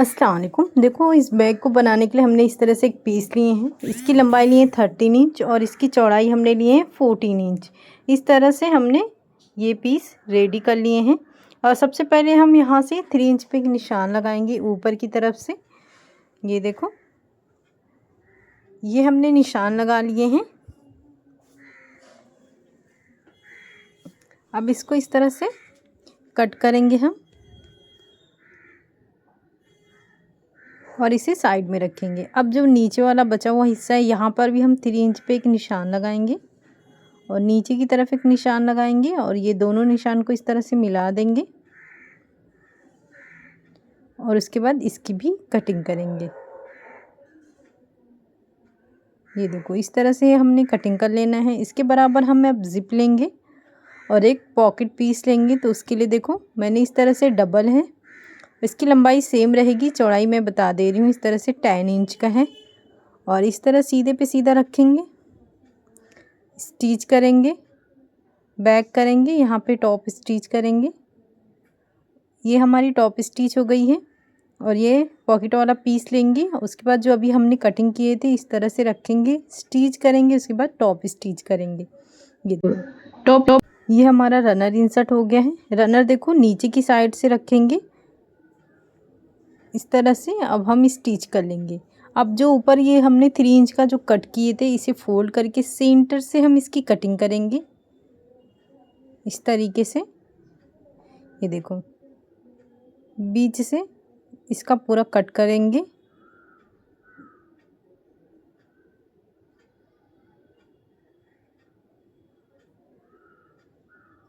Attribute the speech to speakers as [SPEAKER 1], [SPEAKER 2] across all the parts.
[SPEAKER 1] अस्सलाम वालेकुम। देखो, इस बैग को बनाने के लिए हमने इस तरह से एक पीस लिए हैं। इसकी लंबाई लिए 13 इंच और इसकी चौड़ाई हमने लिए हैं 14 इंच। इस तरह से हमने ये पीस रेडी कर लिए हैं। और सबसे पहले हम यहाँ से 3 इंच पे एक निशान लगाएंगे ऊपर की तरफ से। ये देखो, ये हमने निशान लगा लिए हैं। अब इसको इस तरह से कट करेंगे हम और इसे साइड में रखेंगे। अब जो नीचे वाला बचा हुआ हिस्सा है, यहाँ पर भी हम 3 इंच पे एक निशान लगाएंगे और नीचे की तरफ एक निशान लगाएंगे और ये दोनों निशान को इस तरह से मिला देंगे और उसके बाद इसकी भी कटिंग करेंगे। ये देखो, इस तरह से हमने कटिंग कर लेना है। इसके बराबर हम अब जिप लेंगे और एक पॉकेट पीस लेंगे। तो उसके लिए देखो, मैंने इस तरह से डबल है, इसकी लंबाई सेम रहेगी, चौड़ाई मैं बता दे रही हूँ, इस तरह से 10 इंच का है। और इस तरह सीधे पे सीधा रखेंगे, स्टिच करेंगे, बैक करेंगे, यहाँ पे टॉप स्टिच करेंगे। ये हमारी टॉप स्टिच हो गई है। और ये पॉकेट वाला पीस लेंगे, उसके बाद जो अभी हमने कटिंग किए थे इस तरह से रखेंगे, स्टिच करेंगे, उसके बाद टॉप स्टिच करेंगे। ये टॉप ये हमारा रनर इंसर्ट हो गया है। रनर देखो नीचे की साइड से रखेंगे इस तरह से। अब हम स्टिच कर लेंगे। अब जो ऊपर ये हमने 3 इंच का जो कट किए थे, इसे फोल्ड करके सेंटर से हम इसकी कटिंग करेंगे इस तरीके से। ये देखो, बीच से इसका पूरा कट करेंगे।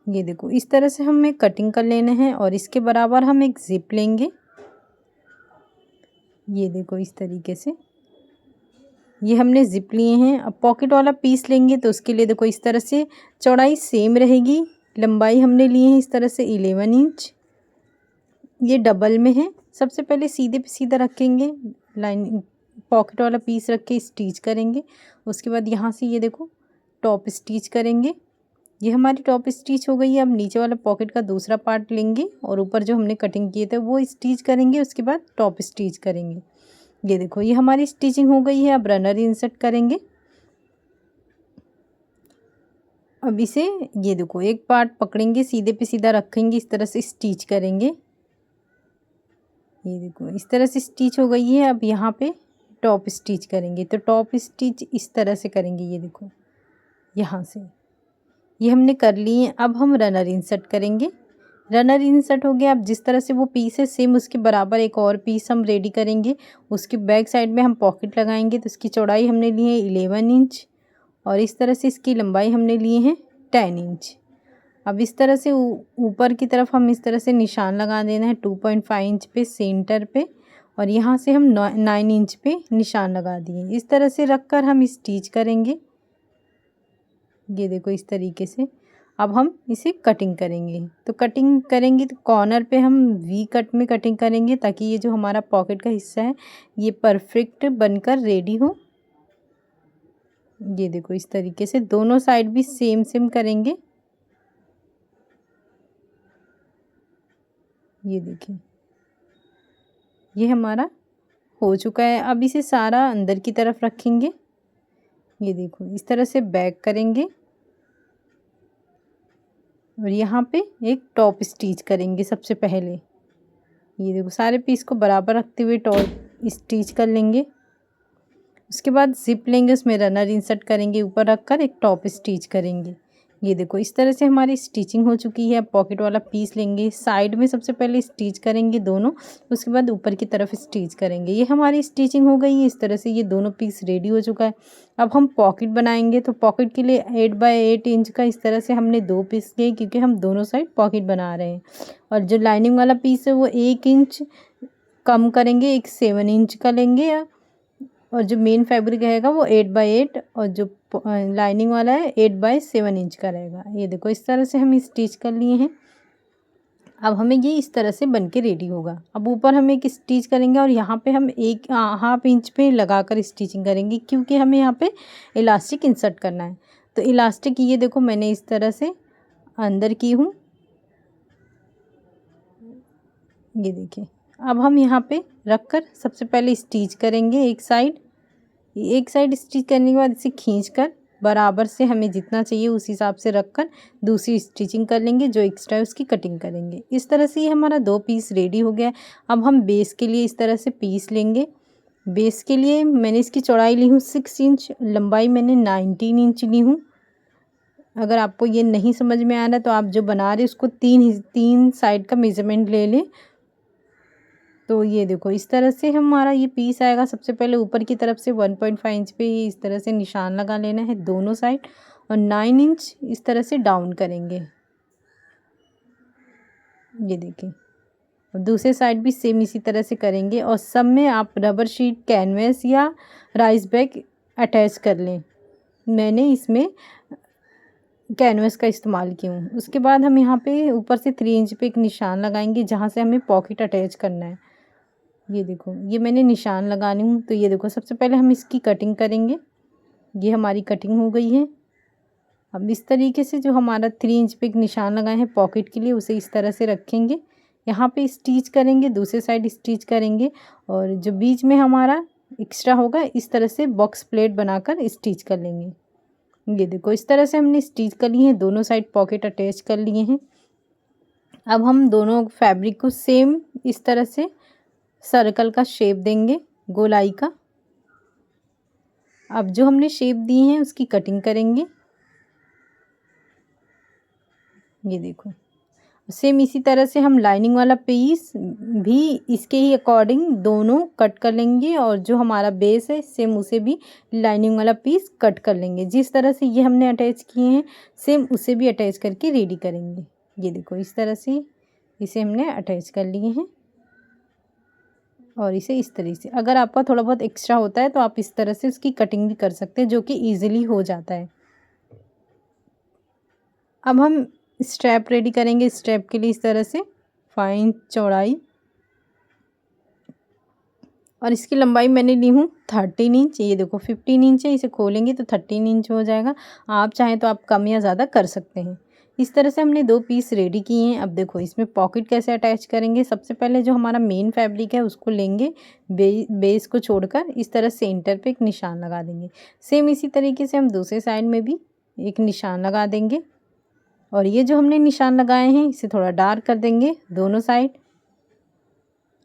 [SPEAKER 1] ये देखो, इस तरह से हमें कटिंग कर लेना है और इसके बराबर हम एक जिप लेंगे। ये देखो, इस तरीके से ये हमने जिप लिए हैं। अब पॉकेट वाला पीस लेंगे, तो उसके लिए देखो इस तरह से चौड़ाई सेम रहेगी, लंबाई हमने लिए हैं इस तरह से 11 इंच। ये डबल में है। सबसे पहले सीधे पे सीधा रखेंगे, लाइन पॉकेट वाला पीस रख के स्टिच करेंगे। उसके बाद यहाँ से ये देखो टॉप स्टिच करेंगे। ये हमारी टॉप स्टिच हो गई है। अब नीचे वाला पॉकेट का दूसरा पार्ट लेंगे और ऊपर जो हमने कटिंग किए थे वो स्टिच करेंगे, उसके बाद टॉप स्टिच करेंगे। ये देखो, ये हमारी स्टिचिंग हो गई है। अब रनर इंसर्ट करेंगे। अब इसे ये देखो एक पार्ट पकड़ेंगे, सीधे पे सीधा रखेंगे, इस तरह से स्टिच करेंगे। ये देखो, इस तरह से स्टिच हो गई है। अब यहाँ पे टॉप स्टिच करेंगे, तो टॉप स्टिच इस तरह से करेंगे। ये देखो, यहाँ से ये हमने कर लिए हैं। अब हम रनर इंसर्ट करेंगे। रनर इंसर्ट हो गया। अब जिस तरह से वो पीस है सेम उसके बराबर एक और पीस हम रेडी करेंगे। उसके बैक साइड में हम पॉकेट लगाएंगे। तो इसकी चौड़ाई हमने ली है 11 इंच और इस तरह से इसकी लंबाई हमने लिए हैं 10 इंच। अब इस तरह से ऊपर की तरफ हम इस तरह से निशान लगा देना है 2.5 इंच पे सेंटर पे और यहाँ से हम 9 इंच पे निशान लगा दिए। इस तरह से रख कर हम स्टिच करेंगे। ये देखो, इस तरीके से। अब हम इसे कटिंग करेंगे। तो कटिंग करेंगे तो कॉर्नर पे हम वी कट में कटिंग करेंगे, ताकि ये जो हमारा पॉकेट का हिस्सा है ये परफेक्ट बनकर रेडी हो। ये देखो, इस तरीके से दोनों साइड भी सेम सेम करेंगे। ये देखिए, ये हमारा हो चुका है। अब इसे सारा अंदर की तरफ रखेंगे। ये देखो, इस तरह से बैक करेंगे और यहाँ पे एक टॉप स्टिच करेंगे सबसे पहले। ये देखो, सारे पीस को बराबर रखते हुए टॉप स्टिच कर लेंगे। उसके बाद जिप लेंगे, उसमें रनर इंसर्ट करेंगे, ऊपर रखकर एक टॉप स्टिच करेंगे। ये देखो, इस तरह से हमारी स्टिचिंग हो चुकी है। अब पॉकेट वाला पीस लेंगे, साइड में सबसे पहले स्टिच करेंगे दोनों, उसके बाद ऊपर की तरफ स्टिच करेंगे। ये हमारी स्टिचिंग हो गई है। इस तरह से ये दोनों पीस रेडी हो चुका है। अब हम पॉकेट बनाएंगे। तो पॉकेट के लिए 8x8 इंच का इस तरह से हमने 2 पीस लिए, क्योंकि हम दोनों साइड पॉकेट बना रहे हैं। और जो लाइनिंग वाला पीस है वो 1 इंच कम करेंगे, एक 7 इंच का लेंगे। और जो मेन फैब्रिक रहेगा वो 8x8 और जो लाइनिंग वाला है 8x7 इंच का रहेगा। ये देखो, इस तरह से हम स्टिच कर लिए हैं। अब हमें ये इस तरह से बन के रेडी होगा। अब ऊपर हम एक स्टिच करेंगे और यहाँ पे हम 1.5 इंच पे लगाकर स्टिचिंग करेंगे, क्योंकि हमें यहाँ पे इलास्टिक इंसर्ट करना है। तो इलास्टिक ये देखो मैंने इस तरह से अंदर की हूँ। ये देखिए, अब हम यहाँ पे रख कर सबसे पहले स्टिच करेंगे एक साइड स्टिच करने के बाद इसे खींचकर बराबर से हमें जितना चाहिए उस हिसाब से रखकर दूसरी स्टिचिंग कर लेंगे, जो एक्स्ट्रा है उसकी कटिंग करेंगे। इस तरह से ये हमारा 2 पीस रेडी हो गया है। अब हम बेस के लिए इस तरह से पीस लेंगे। बेस के लिए मैंने इसकी चौड़ाई ली हूँ 6 इंच, लंबाई मैंने 19 इंच ली हूँ। अगर आपको ये नहीं समझ में आ रहा तो आप जो बना रहे उसको तीन साइड का मेजरमेंट ले लें। तो ये देखो इस तरह से हमारा ये पीस आएगा। सबसे पहले ऊपर की तरफ से 1.5 इंच पे इस तरह से निशान लगा लेना है दोनों साइड, और 9 इंच इस तरह से डाउन करेंगे। ये देखिए, और दूसरे साइड भी सेम इसी तरह से करेंगे। और सब में आप रबर शीट, कैनवस या राइस बैग अटैच कर लें। मैंने इसमें कैनवस का इस्तेमाल की हूँ। उसके बाद हम यहाँ पे ऊपर से 3 इंच पे एक निशान लगाएंगे जहाँ से हमें पॉकेट अटैच करना है। ये देखो, ये मैंने निशान लगानी हूँ। तो ये देखो, सबसे पहले हम इसकी कटिंग करेंगे। ये हमारी कटिंग हो गई है। अब इस तरीके से जो हमारा 3 इंच पे एक निशान लगाए हैं पॉकेट के लिए, उसे इस तरह से रखेंगे। यहाँ पे स्टिच करेंगे, दूसरे साइड स्टिच करेंगे, और जो बीच में हमारा एक्स्ट्रा होगा इस तरह से बॉक्स प्लेट बनाकर स्टिच कर लेंगे। ये देखो, इस तरह से हमने स्टिच कर लिए हैं, दोनों साइड पॉकेट अटैच कर लिए हैं। अब हम दोनों फैब्रिक को सेम इस तरह से सर्कल का शेप देंगे, गोलाई का। अब जो हमने शेप दी है उसकी कटिंग करेंगे। ये देखो, सेम इसी तरह से हम लाइनिंग वाला पीस भी इसके ही अकॉर्डिंग दोनों कट कर लेंगे, और जो हमारा बेस है सेम उसे भी लाइनिंग वाला पीस कट कर लेंगे। जिस तरह से ये हमने अटैच किए हैं सेम उसे भी अटैच करके रेडी करेंगे। ये देखो, इस तरह से इसे हमने अटैच कर लिए हैं, और इसे इस तरीके से, अगर आपका थोड़ा बहुत एक्स्ट्रा होता है तो आप इस तरह से उसकी कटिंग भी कर सकते हैं, जो कि ईजिली हो जाता है। अब हम स्ट्रैप रेडी करेंगे। स्ट्रैप के लिए इस तरह से 5 इंच चौड़ाई, और इसकी लंबाई मैंने ली हूँ 13 इंच। ये देखो 15 इंच है, इसे खोलेंगे तो 13 इंच हो जाएगा। आप चाहें तो आप कम या ज़्यादा कर सकते हैं। इस तरह से हमने 2 पीस रेडी किए हैं। अब देखो इसमें पॉकेट कैसे अटैच करेंगे। सबसे पहले जो हमारा मेन फैब्रिक है उसको लेंगे, बेस को छोड़कर इस तरह सेंटर पे एक निशान लगा देंगे। सेम इसी तरीके से हम दूसरे साइड में भी एक निशान लगा देंगे, और ये जो हमने निशान लगाए हैं इसे थोड़ा डार्क कर देंगे दोनों साइड।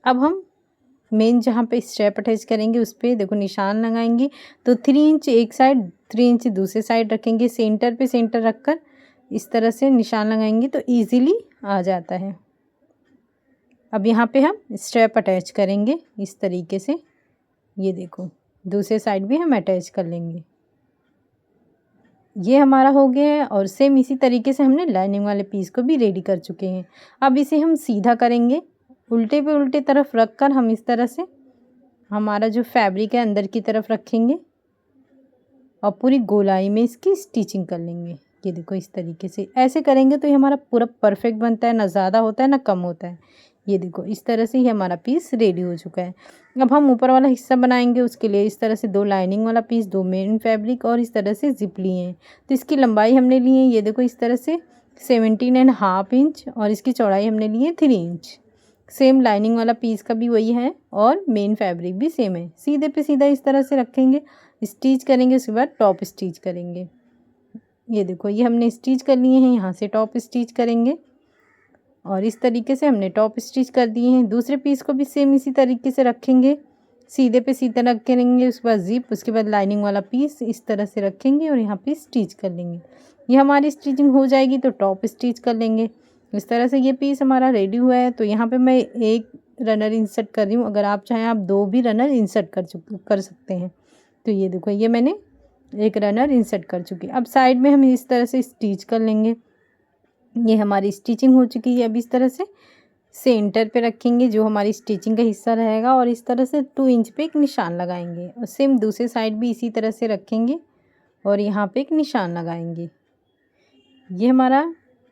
[SPEAKER 1] अब हम मेन जहाँ पे स्ट्रैप अटैच करेंगे उस पर देखो निशान लगाएंगे, तो 3 इंच एक साइड, 3 इंच दूसरे साइड रखेंगे। सेंटर पे सेंटर रखकर इस तरह से निशान लगाएंगे तो ईज़िली आ जाता है। अब यहाँ पे हम स्ट्रैप अटैच करेंगे इस तरीके से। ये देखो, दूसरे साइड भी हम अटैच कर लेंगे। ये हमारा हो गया है, और सेम इसी तरीके से हमने लाइनिंग वाले पीस को भी रेडी कर चुके हैं। अब इसे हम सीधा करेंगे, उल्टे पे उल्टे तरफ रख कर हम इस तरह से हमारा जो फैब्रिक है अंदर की तरफ रखेंगे, और पूरी गोलाई में इसकी स्टिचिंग कर लेंगे। ये देखो, इस तरीके से ऐसे करेंगे तो ये हमारा पूरा परफेक्ट बनता है, ना ज़्यादा होता है ना कम होता है। ये देखो, इस तरह से ही हमारा पीस रेडी हो चुका है। अब हम ऊपर वाला हिस्सा बनाएंगे। उसके लिए इस तरह से 2 लाइनिंग वाला पीस, 2 मेन फैब्रिक, और इस तरह से जिप लिए हैं। तो इसकी लंबाई हमने ली है, ये देखो इस तरह से 17.5 इंच, और इसकी चौड़ाई हमने ली है 3 इंच। सेम लाइनिंग वाला पीस का भी वही है, और मेन फैब्रिक भी सेम है। सीधे पे सीधा इस तरह से रखेंगे, स्टिच करेंगे, उसके बाद टॉप स्टिच करेंगे। ये देखो, ये हमने स्टिच कर लिए हैं, यहाँ से टॉप स्टिच करेंगे, और इस तरीके से हमने टॉप स्टिच कर दिए हैं। दूसरे पीस को भी सेम इसी तरीके से रखेंगे, सीधे पे सीधा रखेंगे, उसके बाद जिप, उसके बाद लाइनिंग वाला पीस इस तरह से रखेंगे, और यहाँ पे स्टिच कर लेंगे। ये हमारी स्टिचिंग हो जाएगी तो टॉप स्टिच कर लेंगे। इस तरह से ये पीस हमारा रेडी हुआ है। तो यहाँ पे मैं एक रनर इंसर्ट कर रही हूँ, अगर आप चाहें आप 2 भी रनर इंसर्ट कर सकते हैं। तो ये देखो, ये मैंने एक रनर इंसर्ट कर चुकी। अब साइड में हम इस तरह से स्टिच कर लेंगे। ये हमारी स्टिचिंग हो चुकी है। अब इस तरह से सेंटर पे रखेंगे जो हमारी स्टिचिंग का हिस्सा रहेगा, और इस तरह से 2 इंच पे एक निशान लगाएंगे, और सेम दूसरे साइड भी इसी तरह से रखेंगे, और यहाँ पे एक निशान लगाएंगे। ये हमारा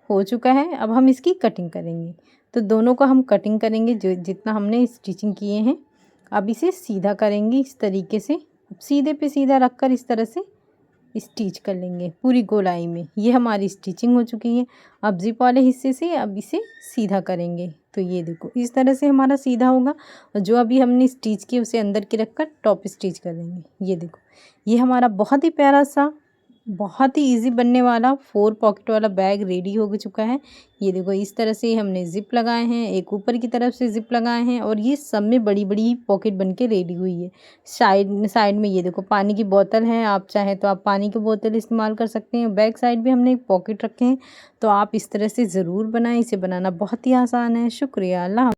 [SPEAKER 1] हो चुका है। अब हम इसकी कटिंग करेंगे। तो दोनों का हम कटिंग करेंगे जो जितना हमने स्टिचिंग किए हैं। अब इसे सीधा करेंगे इस तरीके से। अब सीधे पे सीधा रखकर इस तरह से स्टिच कर लेंगे पूरी गोलाई में। ये हमारी स्टिचिंग हो चुकी है। अब जिप वाले हिस्से से अब इसे सीधा करेंगे। तो ये देखो इस तरह से हमारा सीधा होगा और जो अभी हमने स्टिच किया उसे अंदर की रखकर टॉप स्टिच कर देंगे। ये देखो ये हमारा बहुत ही प्यारा सा, बहुत ही इजी बनने वाला 4 पॉकेट वाला बैग रेडी हो चुका है। ये देखो इस तरह से हमने ज़िप लगाए हैं, एक ऊपर की तरफ से ज़िप लगाए हैं और ये सब में बड़ी बड़ी पॉकेट बन के रेडी हुई है। साइड साइड में ये देखो पानी की बोतल है, आप चाहें तो आप पानी की बोतल इस्तेमाल कर सकते हैं। बैक साइड भी हमने एक पॉकेट रखे हैं। तो आप इस तरह से ज़रूर बनाएं, इसे बनाना बहुत ही आसान है। शुक्रिया, अल्लाह।